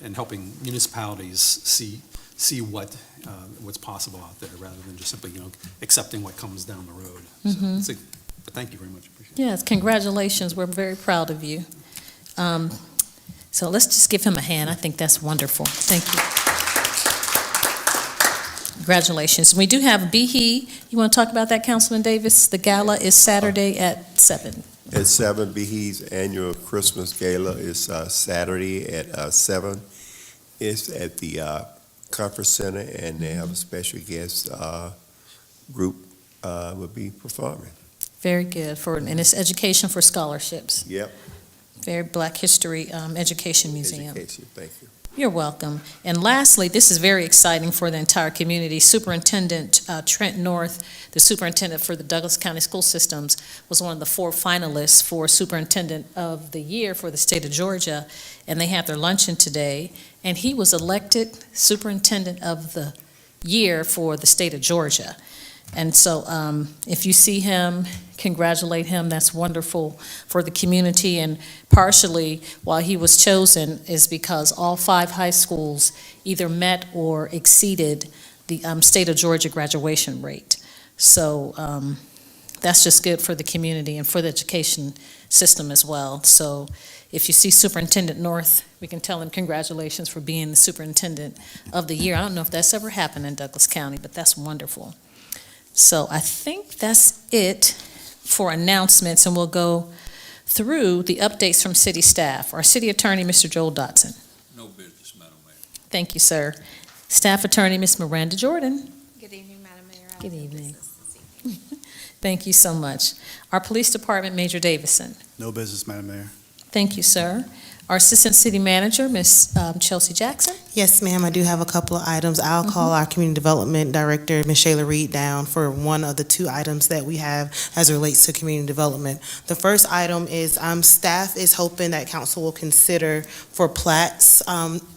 and helping municipalities see what's possible out there rather than just simply accepting what comes down the road. So but thank you very much. Appreciate it. Yes, congratulations. We're very proud of you. So let's just give him a hand. I think that's wonderful. Thank you. Congratulations. We do have BHE. You want to talk about that, Councilman Davis? The gala is Saturday at 7. At 7, BHE's annual Christmas gala is Saturday at 7. It's at the Conference Center, and they have a special guest group will be performing. Very good. And it's education for scholarships. Yep. Very Black History Education Museum. Education, thank you. You're welcome. And lastly, this is very exciting for the entire community. Superintendent Trent North, the superintendent for the Douglas County School Systems, was one of the 4 finalists for Superintendent of the Year for the state of Georgia, and they had their luncheon today, and he was elected Superintendent of the Year for the state of Georgia. And so if you see him, congratulate him. That's wonderful for the community. And partially why he was chosen is because all 5 high schools either met or exceeded the state of Georgia graduation rate. So that's just good for the community and for the education system as well. So if you see Superintendent North, we can tell him congratulations for being the Superintendent of the Year. I don't know if that's ever happened in Douglas County, but that's wonderful. So I think that's it for announcements, and we'll go through the updates from city staff. Our city attorney, Mr. Joel Dotson. No business, Madam Mayor. Thank you, sir. Staff attorney, Ms. Miranda Jordan. Good evening, Madam Mayor. Good evening. Thank you so much. Our police department, Major Davison. No business, Madam Mayor. Thank you, sir. Our assistant city manager, Ms. Chelsea Jackson. Yes, ma'am, I do have a couple of items. I'll call our community development director, Ms. Shayla Reed, down for one of the 2 items that we have as it relates to community development. The first item is staff is hoping that council will consider for plats,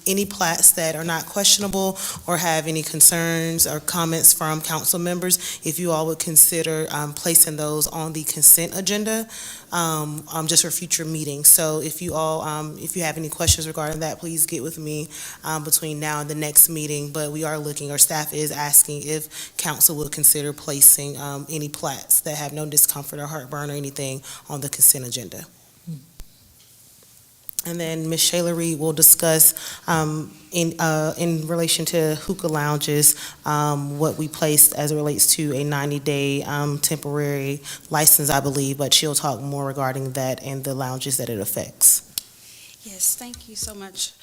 any plats that are not questionable or have any concerns or comments from council members, if you all would consider placing those on the consent agenda just for future meetings. So if you all, if you have any questions regarding that, please get with me between now and the next meeting. But we are looking, our staff is asking if council would consider placing any plats that have no discomfort or heartburn or anything on the consent agenda. And then Ms. Shayla Reed will discuss in relation to hookah lounges, what we placed as it relates to a 90-day temporary license, I believe, but she'll talk more regarding that and the lounges that it affects. Yes, thank you so much.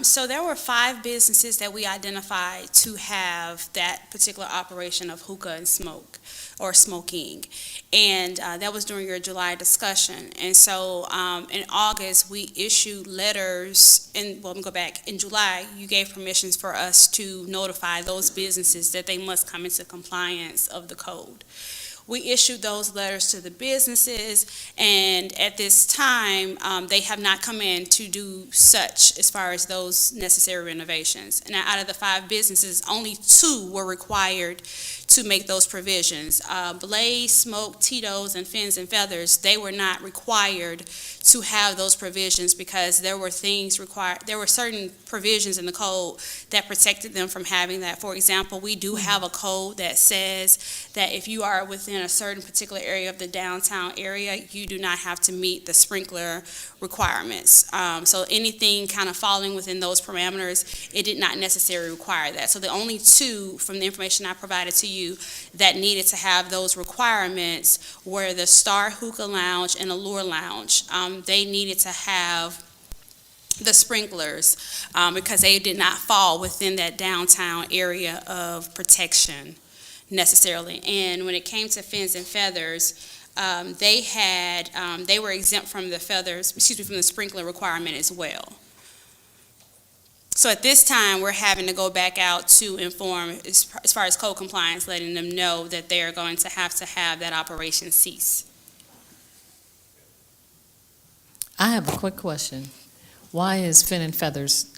So there were 5 businesses that we identified to have that particular operation of hookah and smoke, or smoking. And that was during your July discussion. And so in August, we issued letters, and well, let me go back. In July, you gave permissions for us to notify those businesses that they must come into compliance of the code. We issued those letters to the businesses, and at this time, they have not come in to do such as far as those necessary renovations. And out of the 5 businesses, only 2 were required to make those provisions. Blaze, Smoke, Tito's, and Fins and Feathers, they were not required to have those provisions because there were things required, there were certain provisions in the code that protected them from having that. For example, we do have a code that says that if you are within a certain particular area of the downtown area, you do not have to meet the sprinkler requirements. So anything kind of falling within those parameters, it did not necessarily require that. So the only 2 from the information I provided to you that needed to have those requirements were the Star Hookah Lounge and Allure Lounge. They needed to have the sprinklers because they did not fall within that downtown area of protection necessarily. And when it came to Fins and Feathers, they were exempt from the from the sprinkler requirement as well. So at this time, we're having to go back out to inform, as far as code compliance, letting them know that they are going to have that operation cease. I have a quick question. Why is Fin and Feathers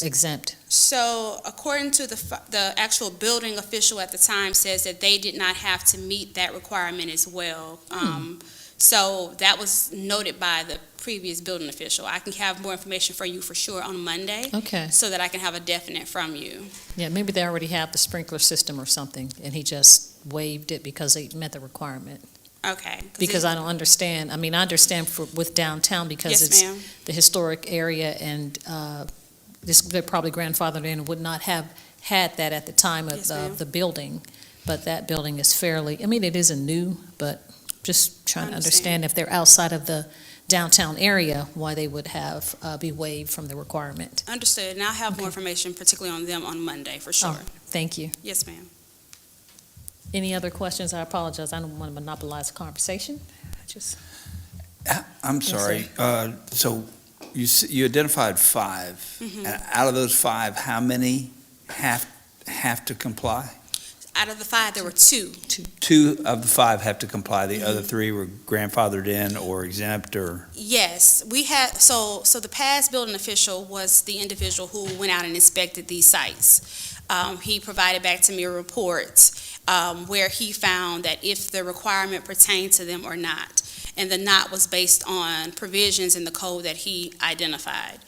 exempt? So according to the actual building official at the time says that they did not have to meet that requirement as well. So that was noted by the previous building official. I can have more information for you for sure on Monday. Okay. So that I can have a definite from you. Yeah, maybe they already have the sprinkler system or something, and he just waived it because they met the requirement. Okay. Because I don't understand. I mean, I understand with downtown because it's the historic area, and they're probably grandfathered in and would not have had that at the time of the building. But that building is fairly, I mean, it isn't new, but just trying to understand if they're outside of the downtown area, why they would have be waived from the requirement. Understood. And I'll have more information, particularly on them, on Monday, for sure. Oh, thank you. Yes, ma'am. Any other questions? I apologize. I don't want to monopolize the conversation. I'm sorry. So you identified 5. Mhm. And out of those 5, how many have to comply? Out of the 5, there were 2. 2 of the 5 have to comply. The Mhm. other 3 were grandfathered in or exempt or? Yes, we had, so the past building official was the individual who went out and inspected these sites. He provided back to me a report where he found that if the requirement pertained to them or not. And the not was based on provisions in the code that he identified.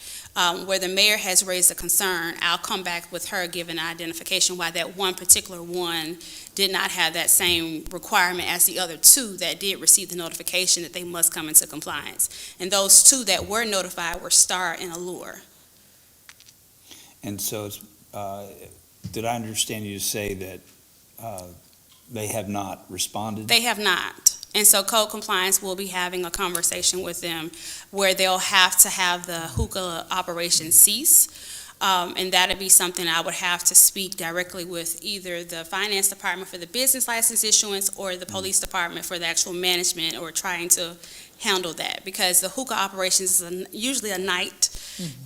Where the mayor has raised a concern, I'll come back with her giving an identification why that one particular one did not have that same requirement as the other 2 that did receive the notification that they must come into compliance. And those 2 that were notified were Star and Allure. And so, did I understand you to say that they have not responded? They have not. And so code compliance will be having a conversation with them where they'll have to have the hookah operation cease. And that'd be something I would have to speak directly with either the finance department for the business license issuance or the police department for the actual management or trying to handle that. Because the hookah operations is usually a night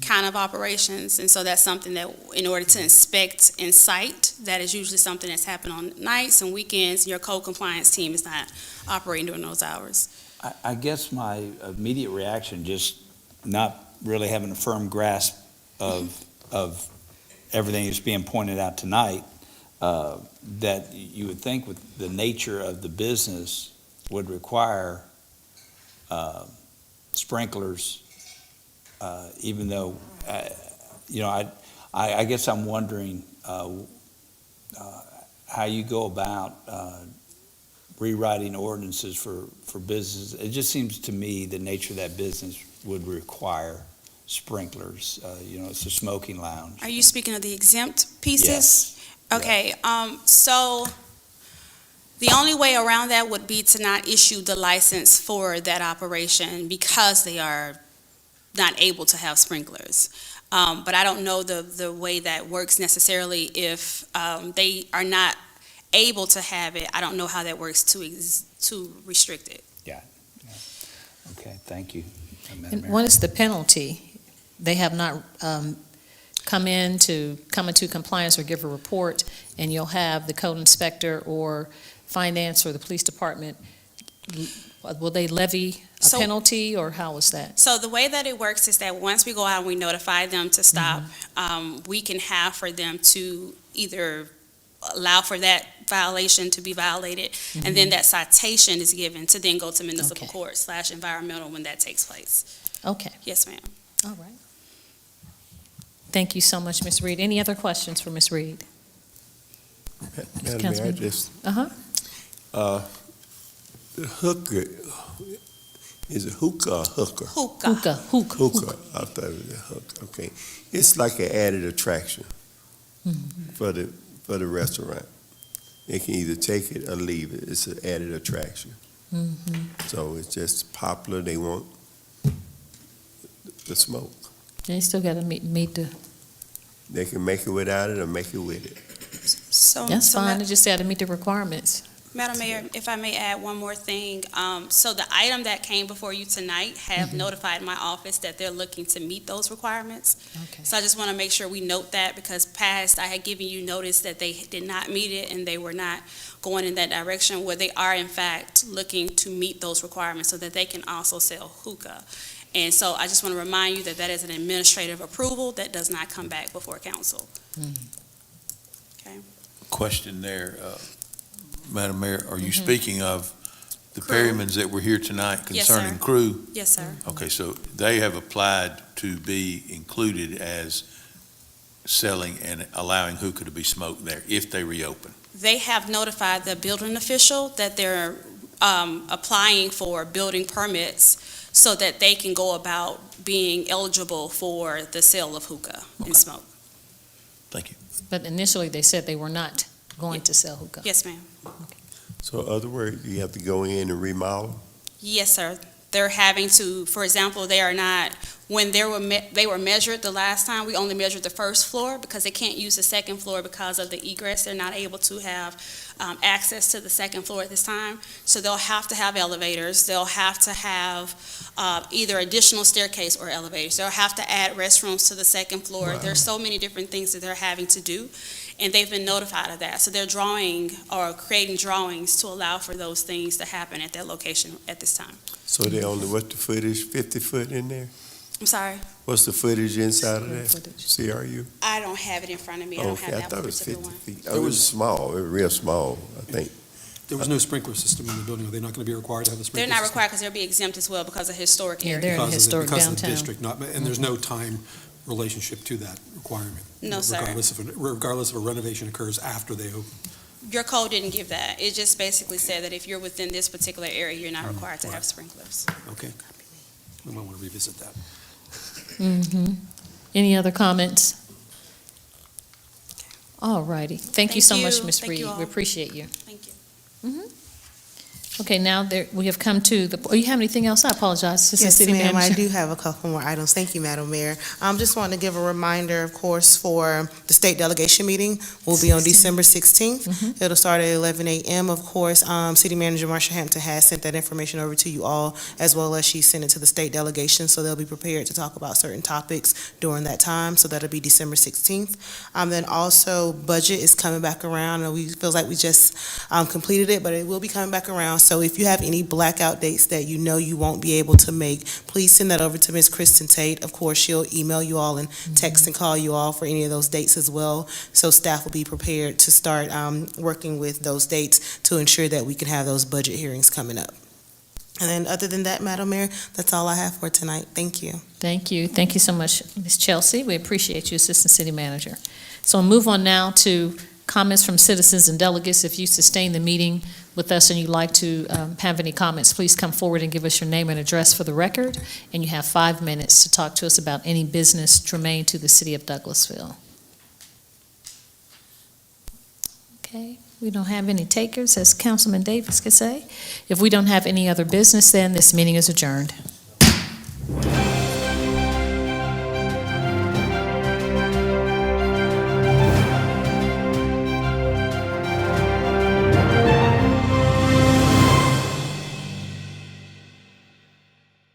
kind of operations. And so that's something that in order to inspect and cite, that is usually something that's happened on nights and weekends. Your code compliance team is not operating during those hours. I guess my immediate reaction, just not really having a firm grasp of everything that's being pointed out tonight, that you would think with the nature of the business would require sprinklers, even though, I guess I'm wondering how you go about rewriting ordinances for businesses. It just seems to me the nature of that business would require sprinklers. It's a smoking lounge. Are you speaking of the exempt pieces? Yes. Okay, so the only way around that would be to not issue the license for that operation because they are not able to have sprinklers. But I don't know the way that works necessarily if they are not able to have it. I don't know how that works to restrict it. Yeah. Okay, thank you, Madam And Mayor. what is the penalty? They have not come into compliance or give a report, and you'll have the code inspector or finance or the police department, will they levy a penalty, or how is that? So the way that it works is that once we go out and we notify them to stop, we can have for them to either allow for that violation to be violated, and then that citation is given to then go to municipal court / environmental when that takes place. Okay, Yes, ma'am. all right. Thank you so much, Ms. Reed. Any other questions for Ms. Reed? Madam Mayor, I Councilman- just, Uh-huh. the hooker, is it hookah or hooker? Hookah. Hookah, I thought it was a hookah, okay. It's like an added attraction for the restaurant. They can either take it or leave it. It's an added attraction. So it's just popular. They want the smoke. They still got to meet the, They can make it without it or make it with it. that's fine, they just got to meet the requirements. Madam Mayor, if I may add one more thing. So the item that came before you tonight have notified my office that they're looking to meet those requirements. Okay. So I just want to make sure we note that because past, I had given you notice that they did not meet it and they were not going in that direction where they are in fact looking to meet those requirements so that they can also sell hookah. And so I just want to remind you that that is an administrative approval that does not come back before council. Okay. Question there, Madam Mayor, are you speaking of the Perrymans that were here tonight Yes, concerning sir. crew? Yes, sir. Okay, so they have applied to be included as selling and allowing hookah to be smoked there if they reopen? They have notified the building official that they're applying for building permits so that they can go about being eligible for the sale of hookah and smoke. Thank you. But initially, they said they were not going to sell hookah. Yes, ma'am. So in other words, you have to go in and remodel? Yes, sir. they're having to, for example, they are not, when they were measured the last time, we only measured the first floor because they can't use the second floor because of the egress. They're not able to have access to the second floor at this time. So they'll have to have elevators. They'll have to have either additional staircase or elevators. They'll have to add restrooms to the second floor. Wow. There's so many different things that they're having to do, and they've been notified of that. So they're drawing or creating drawings to allow for those things to happen at that location at this time. So they only, what's the footage, 50 foot in there? I'm sorry, What's the footage inside of that? CRU? I don't have it in front of me. I don't Okay, have I that thought it was particular 50 one. feet. Oh, it was small, it was real small, I think. There was no sprinkler system in the building. Are they not going to be required to have a sprinkler They're system? not required because they'll be exempt as well because of historic Yeah, area. they're in Because of the- historic because of the downtown. district, and there's no time relationship to that requirement. No, sir. Regardless if a renovation occurs after they open. Your code didn't give that. It just basically said that if you're within this particular area, you're not required to right. have sprinklers. Okay. We might want to revisit that. Mm-hmm. Any other comments? All righty. Thank you so Thank much, you. Ms. Thank Reed. you all. We appreciate you. Thank you. Okay, now we have come to the, oh, you have anything else? I apologize, Assistant Yes, City ma'am, I Manager. do have a couple more items. Thank you, Madam Mayor. Just want to give a reminder, of course, for the state delegation meeting will be on December 16th. Mhm. It'll start at 11 a.m. Of course, City Manager Marsha Hampton has sent that information over to you all, as well as she sent it to the state delegation, so they'll be prepared to talk about certain topics during that time. So that'll be December 16th. Then also, budget is coming back around, and feels like we just completed it, but it will be coming back around. So if you have any blackout dates that you know you won't be able to make, please send that over to Ms. Kristen Tate. Of course, she'll email you all and text and call you all for any of those dates as well. So staff will be prepared to start working with those dates to ensure that we can have those budget hearings coming up. And then other than that, Madam Mayor, that's all I have for tonight. Thank you. Thank you. Thank you so much, Ms. Chelsea. We appreciate you, Assistant City Manager. So we'll move on now to comments from citizens and delegates. If you sustain the meeting with us and you'd like to have any comments, please come forward and give us your name and address for the record. And you have 5 minutes to talk to us about any business germane to the city of Douglasville. Okay, we don't have any takers, as Councilman Davis could say. If we don't have any other business, then this meeting is adjourned.